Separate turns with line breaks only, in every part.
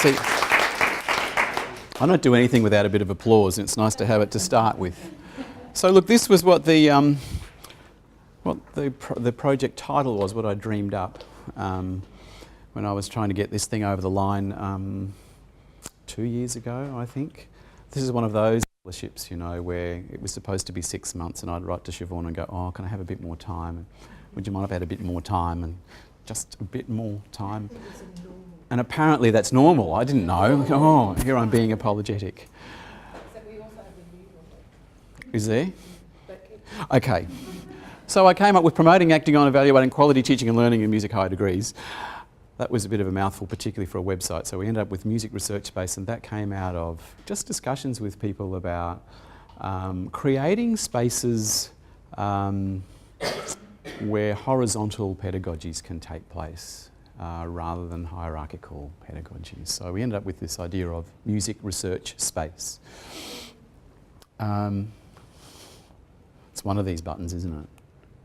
See, I don't do anything without a bit of applause, and it's nice to have it to start with. So look, this was what the project title was, what I dreamed up when I was trying to get this thing over the line 2 years ago, I think. This is one of those scholarships, you know, where it was supposed to be 6 months, and I'd write to Siobhan and go, oh, can I have a bit more time? And would you mind if I had a bit more time? And just a bit more time. And apparently that's normal. I didn't know. Oh, here I'm being apologetic. Is there? Okay. So I came up with promoting, acting on, evaluating quality teaching and learning in music higher degrees. That was a bit of a mouthful, particularly for a website. So we ended up with music research space, and that came out of just discussions with people about creating spaces where horizontal pedagogies can take place rather than hierarchical pedagogies. So we ended up with this idea of music research space. It's one of these buttons, isn't it?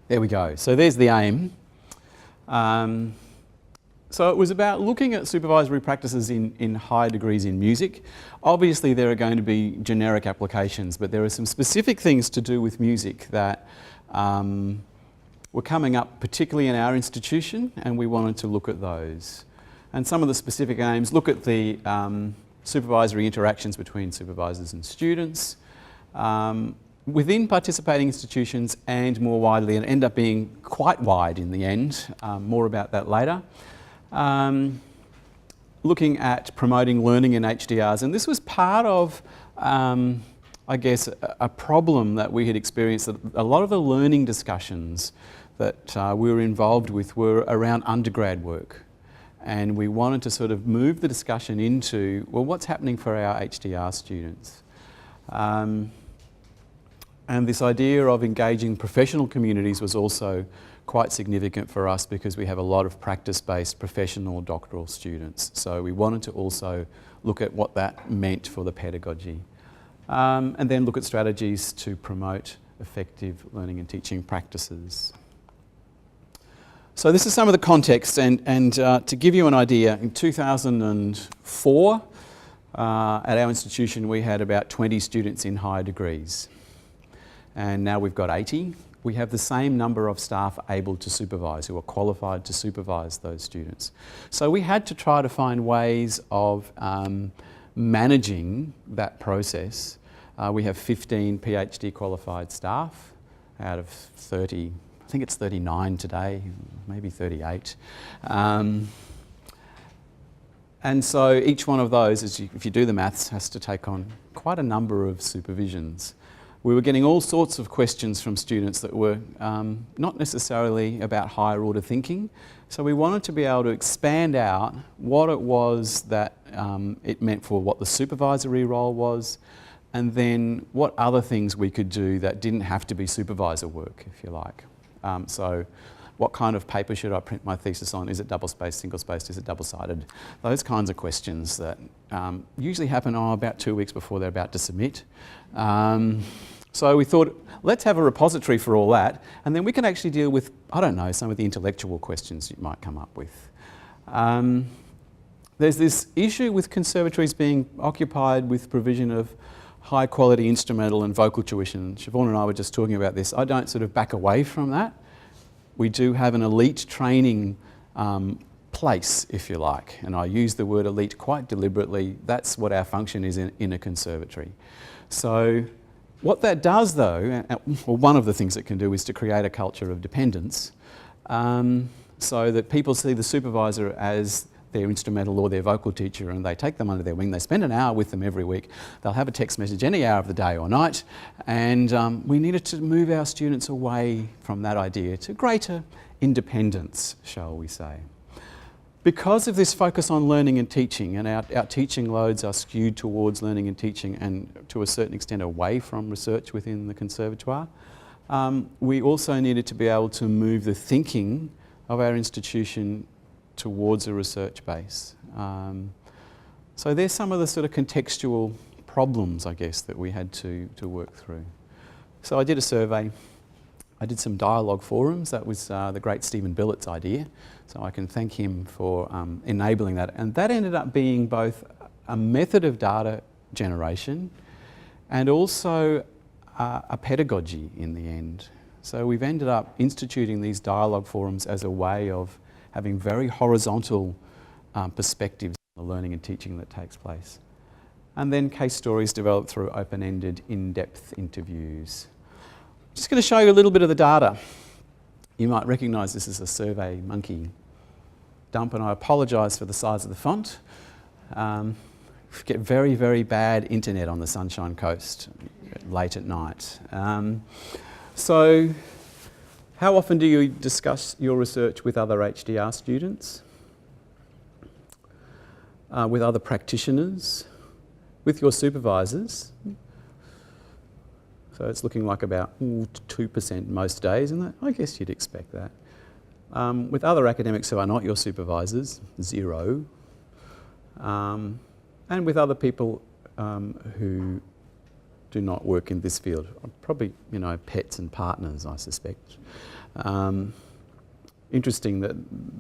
There we go. So there's the aim. So it was about looking at supervisory practices in higher degrees in music. Obviously there are going to be generic applications, but there are some specific things to do with music that were coming up particularly in our institution, and we wanted to look at those. And some of the specific aims look at the supervisory interactions between supervisors and students within participating institutions and more widely, and end up being quite wide in the end. More about that later. Looking at promoting learning in HDRs, and this was part of I guess a problem that we had experienced, that a lot of the learning discussions that we were involved with were around undergrad work, and we wanted to sort of move the discussion into, well, what's happening for our HDR students? And this idea of engaging professional communities was also quite significant for us because we have a lot of practice-based professional doctoral students. So we wanted to also look at what that meant for the pedagogy. And then look at strategies to promote effective learning and teaching practices. So this is some of the context, and to give you an idea, in 2004 at our institution we had about 20 students in higher degrees, and now we've got 80. We have the same number of staff able to supervise, who are qualified to supervise those students. So we had to try to find ways of managing that process. We have 15 PhD qualified staff out of 30, I think it's 39 today, maybe 38. And so each one of those, if you do the maths, has to take on quite a number of supervisions. We were getting all sorts of questions from students that were not necessarily about higher order thinking. So we wanted to be able to expand out what it was that it meant for what the supervisory role was, and then what other things we could do that didn't have to be supervisor work, if you like. So what kind of paper should I print my thesis on? Is it double-spaced, single-spaced? Is it double-sided? Those kinds of questions that usually happen about 2 weeks before they're about to submit. So we thought, let's have a repository for all that, and then we can actually deal with, I don't know, some of the intellectual questions you might come up with. There's this issue with conservatories being occupied with provision of high quality instrumental and vocal tuition. Siobhan and I were just talking about this. I don't sort of back away from that. We do have an elite training place, if you like, and I use the word elite quite deliberately. That's what our function is in a conservatory. So what that does though, well, one of the things it can do is to create a culture of dependence, so that people see the supervisor as their instrumental or their vocal teacher, and they take them under their wing. They spend an hour with them every week. They'll have a text message any hour of the day or night, and we needed to move our students away from that idea to greater independence, shall we say. Because of this focus on learning and teaching, and our teaching loads are skewed towards learning and teaching and to a certain extent away from research within the conservatoire, we also needed to be able to move the thinking of our institution towards a research base. So there's some of the sort of contextual problems, I guess, that we had to work through. So I did a survey. I did some dialogue forums. That was the great Stephen Billett's idea. So I can thank him for enabling that. And that ended up being both a method of data generation and also a pedagogy in the end. So we've ended up instituting these dialogue forums as a way of having very horizontal perspectives on the learning and teaching that takes place. And then case stories developed through open-ended, in-depth interviews. I'm just going to show you a little bit of the data. You might recognise this as a Survey Monkey dump, and I apologise for the size of the font. We get very, very bad internet on the Sunshine Coast late at night. So how often do you discuss your research with other HDR students? With other practitioners? With your supervisors? So it's looking like about 2% most days, and I guess you'd expect that. With other academics who are not your supervisors, 0. And with other people who do not work in this field, probably, you know, pets and partners, I suspect. Interesting that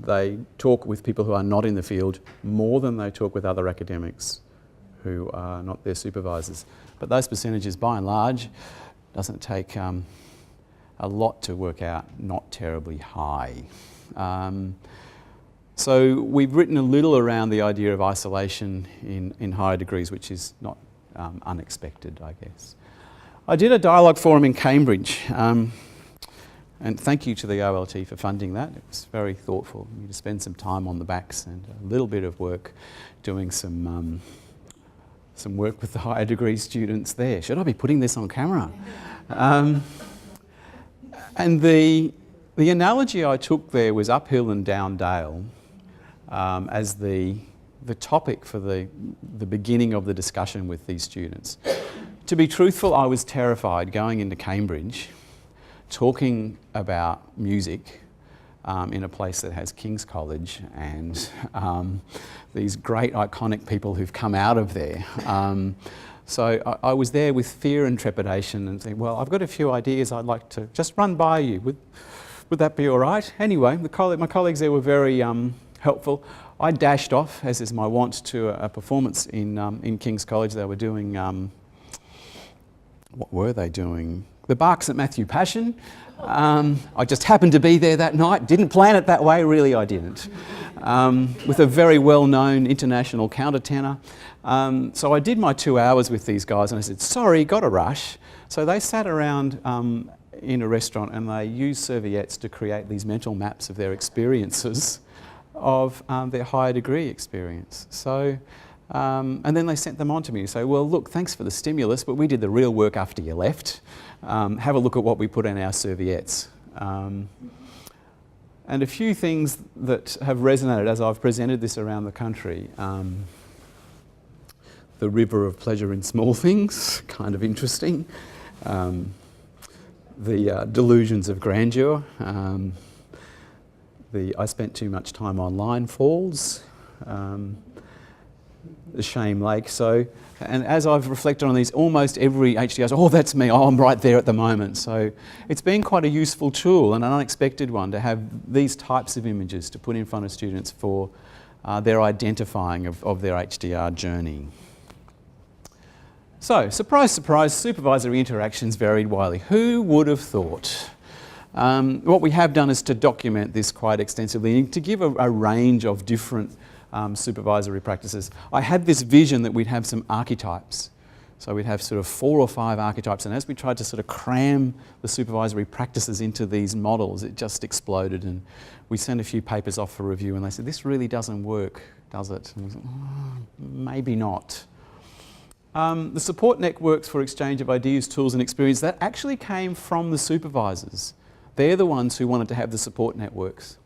they talk with people who are not in the field more than they talk with other academics who are not their supervisors. But those percentages, by and large, doesn't take a lot to work out, not terribly high. So we've written a little around the idea of isolation in higher degrees, which is not unexpected, I guess. I did a dialogue forum in Cambridge, and thank you to the OLT for funding that. It was very thoughtful. You to spend some time on the backs and a little bit of work doing some work with the higher degree students there. Should I be putting this on camera? And the analogy I took there was uphill and down dale as the topic for the beginning of the discussion with these students. To be truthful, I was terrified going into Cambridge, talking about music in a place that has King's College and these great iconic people who've come out of there. So I was there with fear and trepidation and saying, well, I've got a few ideas I'd like to just run by you. Would that be all right? Anyway, my colleagues there were very helpful. I dashed off, as is my wont, to a performance in King's College. They were doing, what were they doing? The Bach St Matthew Passion. I just happened to be there that night. Didn't plan it that way, really I didn't. With a very well-known international countertenor. So I did my 2 hours with these guys and I said, sorry, got a rush. So they sat around in a restaurant and they used serviettes to create these mental maps of their experiences of their higher degree experience. So, and then they sent them on to me to say, well, look, thanks for the stimulus, but we did the real work after you left. Have a look at what we put in our serviettes. And a few things that have resonated as I've presented this around the country. The river of pleasure in small things, kind of interesting. The delusions of grandeur. I spent too much time online falls. The Shame Lake. So, and as I've reflected on these, almost every HDR says, oh, that's me, oh, I'm right there at the moment. So it's been quite a useful tool and an unexpected one to have these types of images to put in front of students for their identifying of their HDR journey. So, surprise, surprise, supervisory interactions varied widely. Who would have thought? What we have done is to document this quite extensively and to give a range of different supervisory practices. I had this vision that we'd have some archetypes. So we'd have sort of 4 or 5 archetypes, and as we tried to sort of cram the supervisory practices into these models, it just exploded, and we sent a few papers off for review and they said, this really doesn't work, does it? And we said, oh, maybe not. The support networks for exchange of ideas, tools and experience, that actually came from the supervisors. They're the ones who wanted to have the support networks.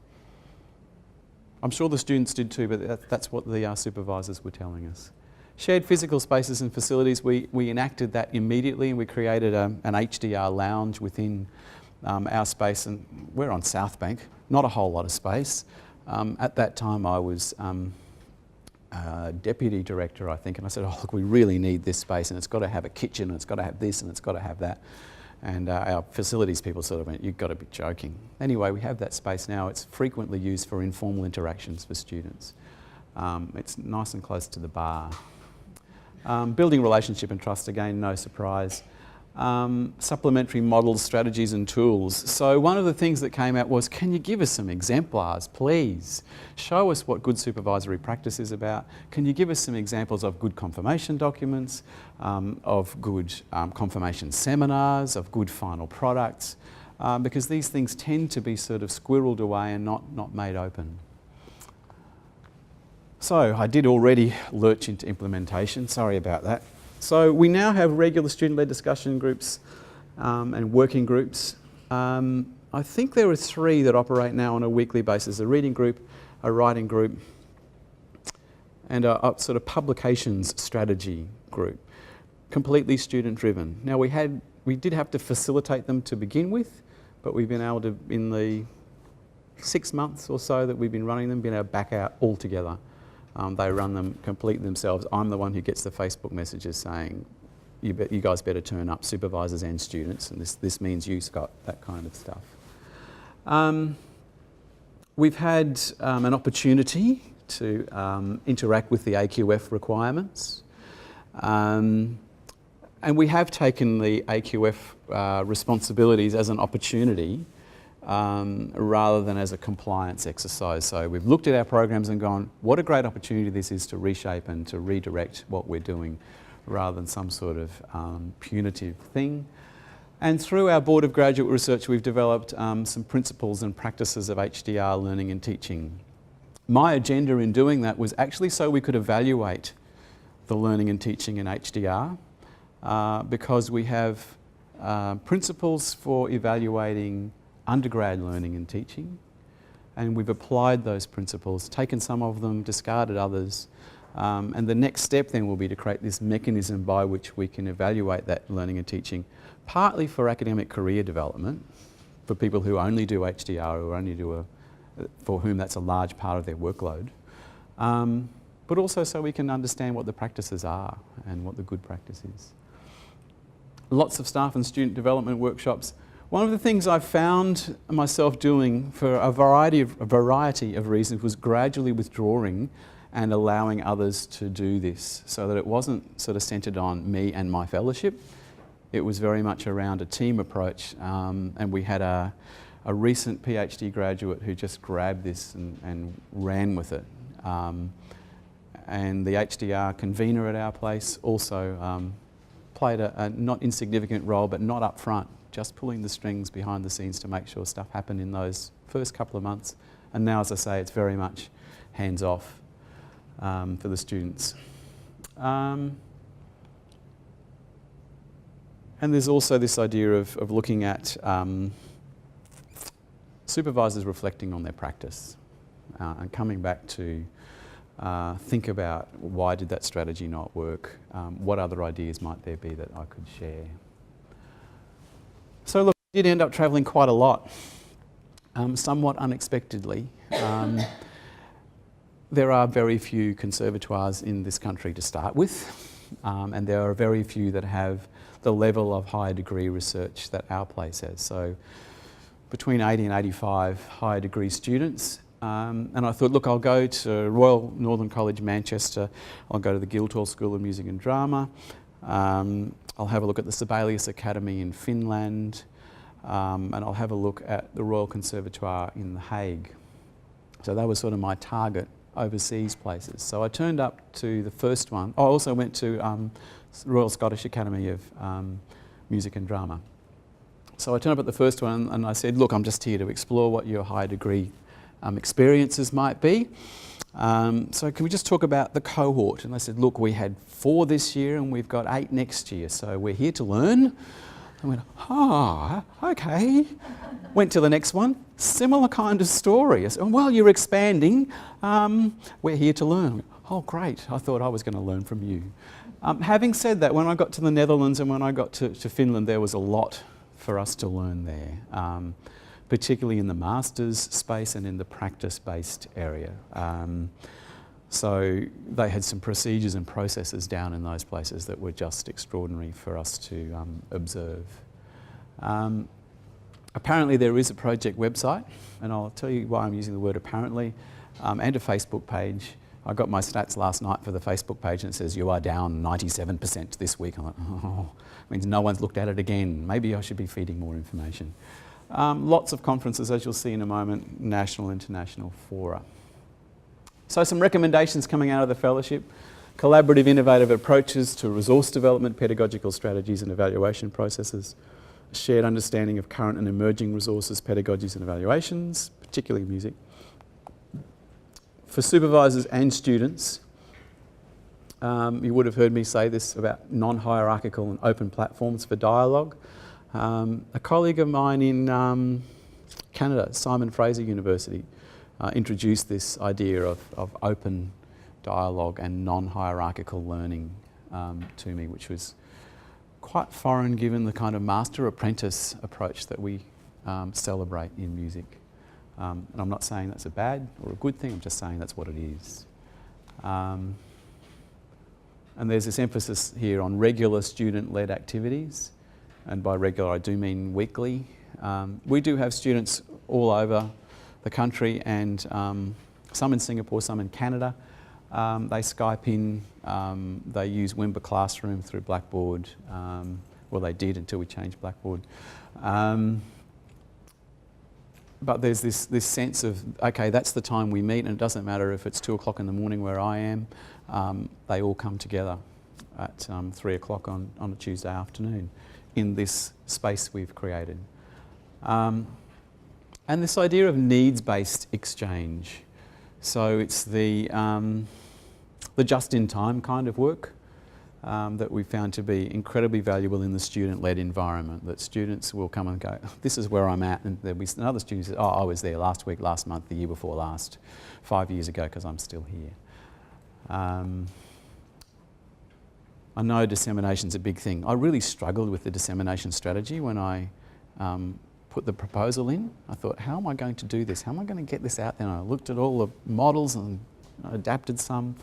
I'm sure the students did too, but that's what the supervisors were telling us. Shared physical spaces and facilities, we enacted that immediately and we created an HDR lounge within our space, and we're on South Bank, not a whole lot of space. At that time I was deputy director, I think, and I said, oh look, we really need this space and it's got to have a kitchen and it's got to have this and it's got to have that. And our facilities people sort of went, "You've got to be joking." Anyway, we have that space now. It's frequently used for informal interactions for students. It's nice and close to the bar. Building relationship and trust, again, no surprise. Supplementary models, strategies and tools. So one of the things that came out was, can you give us some exemplars, please? Show us what good supervisory practice is about. Can you give us some examples of good confirmation documents, of good confirmation seminars, of good final products? Because these things tend to be sort of squirreled away and not made open. So I did already lurch into implementation, sorry about that. So we now have regular student-led discussion groups and working groups. I think there are 3 that operate now on a weekly basis: a reading group, a writing group, and a sort of publications strategy group, completely student-driven. Now we did have to facilitate them to begin with, but we've been able to, in the 6 months or so that we've been running them, been able to back out altogether. They run them completely themselves. I'm the one who gets the Facebook messages saying, you guys better turn up, supervisors and students, and this means you, Scott, that kind of stuff. We've had an opportunity to interact with the AQF requirements, and we have taken the AQF responsibilities as an opportunity rather than as a compliance exercise. So we've looked at our programs and gone, what a great opportunity this is to reshape and to redirect what we're doing, rather than some sort of punitive thing. And through our Board of Graduate Research, we've developed some principles and practices of HDR learning and teaching. My agenda in doing that was actually so we could evaluate the learning and teaching in HDR, because we have principles for evaluating undergrad learning and teaching, and we've applied those principles, taken some of them, discarded others, and the next step then will be to create this mechanism by which we can evaluate that learning and teaching, partly for academic career development, for people who only do HDR or only do for whom that's a large part of their workload, but also so we can understand what the practices are and what the good practice is. Lots of staff and student development workshops. One of the things I found myself doing for a variety of reasons was gradually withdrawing and allowing others to do this, so that it wasn't sort of centred on me and my fellowship. It was very much around a team approach, and we had a recent PhD graduate who just grabbed this and ran with it. And the HDR convener at our place also played a not insignificant role, but not up front, just pulling the strings behind the scenes to make sure stuff happened in those first couple of months. And now, as I say, it's very much hands-off for the students. And there's also this idea of looking at supervisors reflecting on their practice and coming back to think about, why did that strategy not work? What other ideas might there be that I could share? So look, I did end up travelling quite a lot, somewhat unexpectedly. There are very few conservatoires in this country to start with, and there are very few that have the level of higher degree research that our place has. So between 80 and 85 higher degree students. And I thought, look, I'll go to Royal Northern College, Manchester. I'll go to the Guildhall School of Music and Drama. I'll have a look at the Sibelius Academy in Finland. And I'll have a look at the Royal Conservatoire in The Hague. So that was sort of my target overseas places. So I turned up to the first one. I also went to Royal Scottish Academy of Music and Drama. So I turned up at the first one and I said, look, I'm just here to explore what your higher degree experiences might be. So can we just talk about the cohort? And they said, look, we had 4 this year and we've got 8 next year, so we're here to learn. I went, okay. Went to the next one, similar kind of story. I said, well, you're expanding, we're here to learn. I went, oh, great, I thought I was going to learn from you. Having said that, when I got to the Netherlands and when I got to Finland, there was a lot for us to learn there. Particularly in the master's space and in the practice-based area. So they had some procedures and processes down in those places that were just extraordinary for us to observe. Apparently there is a project website, and I'll tell you why I'm using the word apparently, and a Facebook page. I got my stats last night for the Facebook page and it says you are down 97% this week. I'm like, oh, means no one's looked at it again. Maybe I should be feeding more information. Lots of conferences, as you'll see in a moment, national, international fora. So some recommendations coming out of the fellowship: collaborative, innovative approaches to resource development, pedagogical strategies and evaluation processes, a shared understanding of current and emerging resources, pedagogies and evaluations, particularly music. For supervisors and students, you would have heard me say this about non-hierarchical and open platforms for dialogue. A colleague of mine in Canada, Simon Fraser University, introduced this idea of open dialogue and non-hierarchical learning to me, which was quite foreign given the kind of master-apprentice approach that we celebrate in music. And I'm not saying that's a bad or a good thing, I'm just saying that's what it is. And there's this emphasis here on regular student-led activities, and by regular I do mean weekly. We do have students all over the country, and some in Singapore, some in Canada. They Skype in, they use Wimber Classroom through Blackboard. Well, they did until we changed Blackboard. But there's this sense of, okay, that's the time we meet, and it doesn't matter if it's 2 o'clock in the morning where I am. They all come together at 3 o'clock on a Tuesday afternoon in this space we've created. And this idea of needs-based exchange. So it's the just-in-time kind of work that we found to be incredibly valuable in the student-led environment, that students will come and go, this is where I'm at, and there'll be another student who says, oh, I was there last week, last month, the year before last, 5 years ago, because I'm still here. I know dissemination's a big thing. I really struggled with the dissemination strategy when I put the proposal in. I thought, how am I going to do this? How am I going to get this out there? And I looked at all the models and adapted some.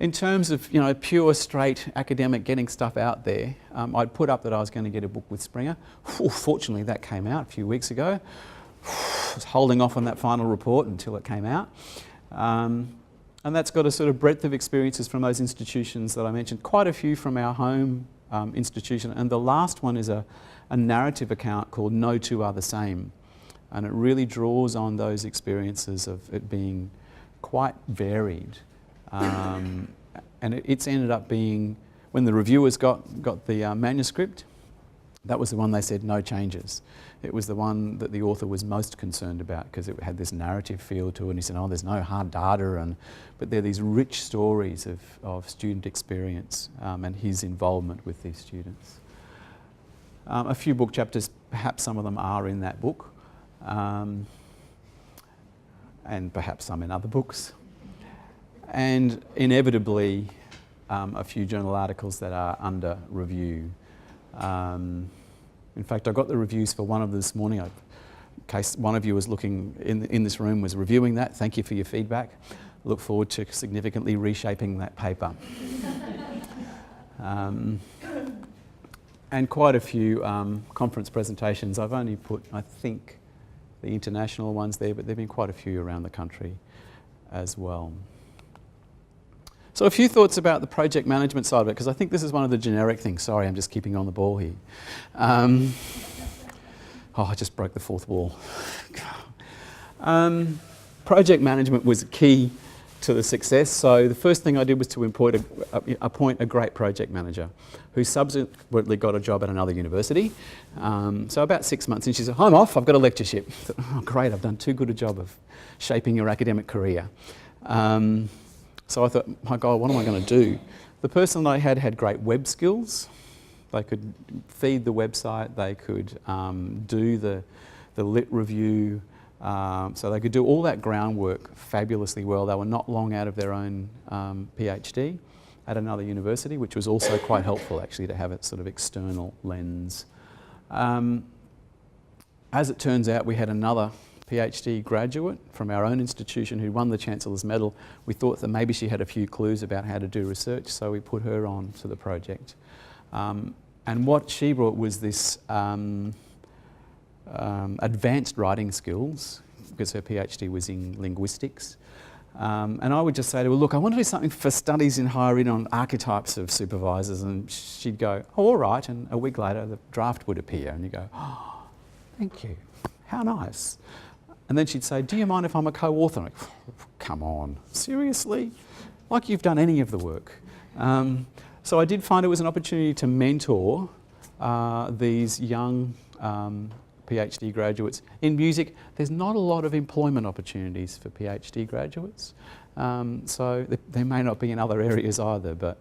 In terms of, you know, pure, straight academic getting stuff out there, I'd put up that I was going to get a book with Springer. Fortunately, that came out a few weeks ago. I was holding off on that final report until it came out. And that's got a sort of breadth of experiences from those institutions that I mentioned, quite a few from our home institution. And the last one is a narrative account called No Two Are the Same. And it really draws on those experiences of it being quite varied. And it's ended up being, when the reviewers got the manuscript, that was the one they said no changes. It was the one that the author was most concerned about because it had this narrative feel to it, and he said, oh, there's no hard data, but there are these rich stories of student experience and his involvement with these students. A few book chapters, perhaps some of them are in that book, and perhaps some in other books. And inevitably, a few journal articles that are under review. In fact, I got the reviews for one of them this morning. In case one of you was looking in this room was reviewing that, thank you for your feedback. I look forward to significantly reshaping that paper. And quite a few conference presentations. I've only put, I think, the international ones there, but there have been quite a few around the country as well. So a few thoughts about the project management side of it, because I think this is one of the generic things. Sorry, I'm just keeping on the ball here. I just broke the fourth wall. Project management was key to the success. So the first thing I did was to appoint a great project manager who subsequently got a job at another university. So about 6 months in, she said, I'm off, I've got a lectureship. I thought, oh, great, I've done too good a job of shaping your academic career. So I thought, my God, what am I going to do? The person I had great web skills. They could feed the website, they could do the lit review, so they could do all that groundwork fabulously well. They were not long out of their own PhD at another university, which was also quite helpful actually to have a sort of external lens. As it turns out, we had another PhD graduate from our own institution who won the Chancellor's Medal. We thought that maybe she had a few clues about how to do research, so we put her on to the project. And what she brought was this advanced writing skills, because her PhD was in linguistics. And I would just say to her, look, I want to do something for studies in higher ed on archetypes of supervisors. And she'd go, oh, all right. And a week later, the draft would appear. And you go, oh, thank you. How nice. And then she'd say, do you mind if I'm a co-author? I'm like, come on, seriously? Like you've done any of the work. So I did find it was an opportunity to mentor these young PhD graduates. In music, there's not a lot of employment opportunities for PhD graduates. So there may not be in other areas either, but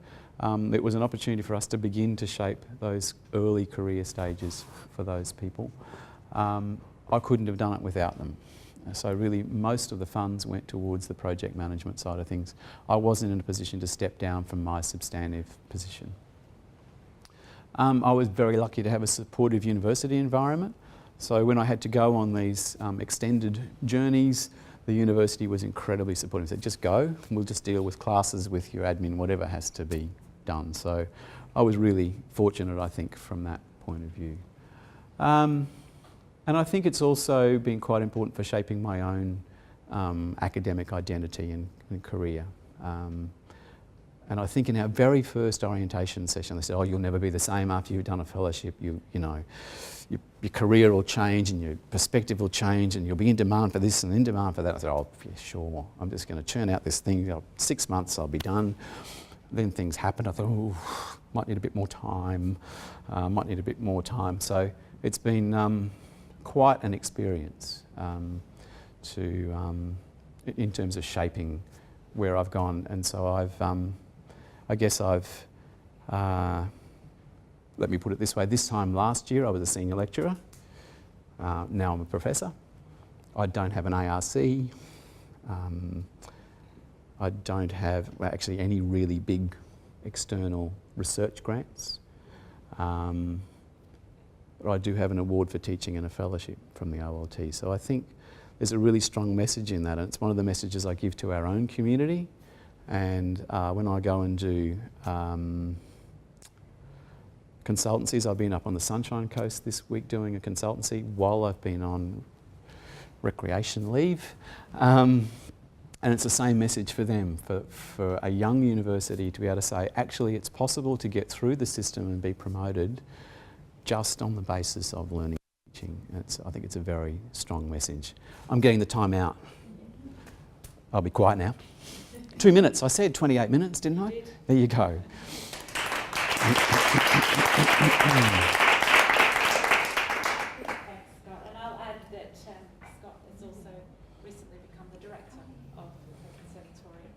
it was an opportunity for us to begin to shape those early career stages for those people. I couldn't have done it without them. So really most of the funds went towards the project management side of things. I wasn't in a position to step down from my substantive position. I was very lucky to have a supportive university environment. So when I had to go on these extended journeys, the university was incredibly supportive. They said, just go, we'll just deal with classes, with your admin, whatever has to be done. So I was really fortunate, I think, from that point of view. And I think it's also been quite important for shaping my own academic identity and career. And I think in our very first orientation session, they said, oh, you'll never be the same after you've done a fellowship. You know, your career will change and your perspective will change and you'll be in demand for this and in demand for that. I said, oh, yeah, sure. I'm just going to churn out this thing. 6 months, I'll be done. Then things happened. I thought, oh, might need a bit more time. So it's been quite an experience in terms of shaping where I've gone. And so let me put it this way, this time last year I was a senior lecturer, now I'm a professor. I don't have an ARC, I don't have actually any really big external research grants. But I do have an award for teaching and a fellowship from the OLT. So I think there's a really strong message in that, and it's one of the messages I give to our own community. And when I go and do consultancies, I've been up on the Sunshine Coast this week doing a consultancy while I've been on recreation leave. And it's the same message for them, for a young university to be able to say, actually it's possible to get through the system and be promoted just on the basis of learning and teaching. I think it's a very strong message. I'm getting the time out. I'll be quiet now. 2 minutes. I said 28 minutes, didn't I? There you go.
Thanks, Scott. And I'll add that Scott has also recently become the director of the Conservatorium,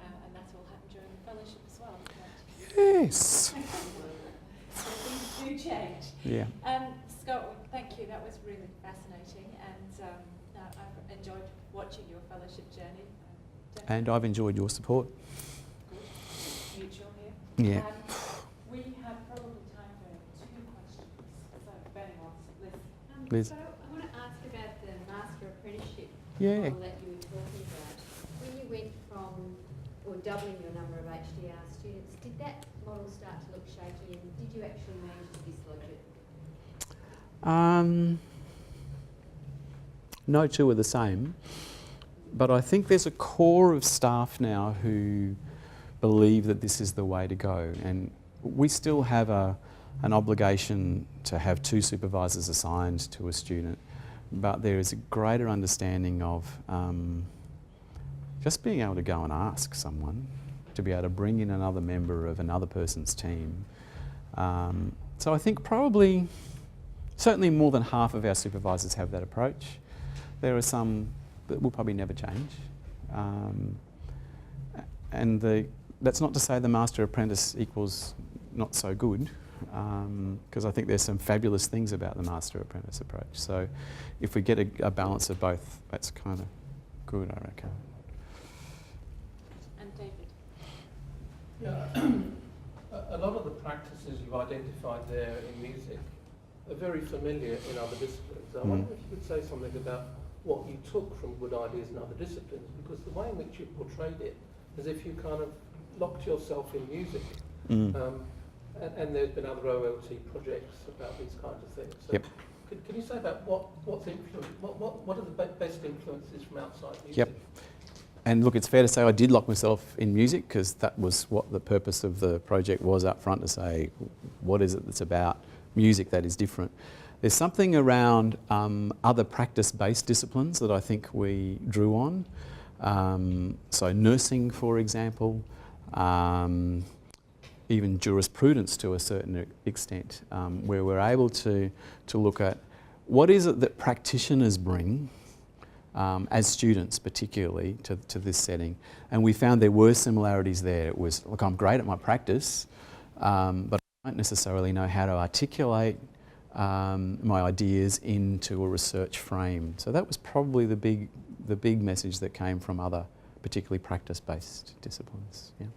and that's all happened during the fellowship as well.
Yes.
So things do change.
Yeah.
Scott, thank you. That was really fascinating, and I've enjoyed watching your fellowship journey.
And I've enjoyed your support.
Good. Mutual here.
Yeah.
We have probably time for 2 questions. So, burning off list.
Liz.
So I want to ask about the master apprenticeship
Yeah.
model that you were talking about. When you went from, or doubling your number of HDR students, did that model start to look shaky, and did you actually manage to dislodge it?
No two are the same, but I think there's a core of staff now who believe that this is the way to go, and we still have an obligation to have 2 supervisors assigned to a student, but there is a greater understanding of just being able to go and ask someone, to be able to bring in another member of another person's team. So I think probably, certainly more than half of our supervisors have that approach. There are some that will probably never change. And that's not to say the master apprentice equals not so good, because I think there's some fabulous things about the master apprentice approach. So if we get a balance of both, that's kind of good, I reckon.
And David?
Yeah, a lot of the practices you've identified there in music are very familiar in other disciplines. I wonder if you could say something about what you took from good ideas in other disciplines, because the way in which you portrayed it, as if you kind of locked yourself in music. And there's been other OLT projects about these kinds of things. So
Yep.
Can you say about what are the best influences from outside music?
Yep. And look, it's fair to say I did lock myself in music because that was what the purpose of the project was up front, to say what is it that's about music that is different. There's something around other practice-based disciplines that I think we drew on. So nursing, for example, even jurisprudence to a certain extent, where we're able to look at what is it that practitioners bring as students particularly to this setting. And we found there were similarities there. It was, look, I'm great at my practice, but I don't necessarily know how to articulate my ideas into a research frame. So that was probably the big message that came from other particularly practice-based disciplines. Yeah.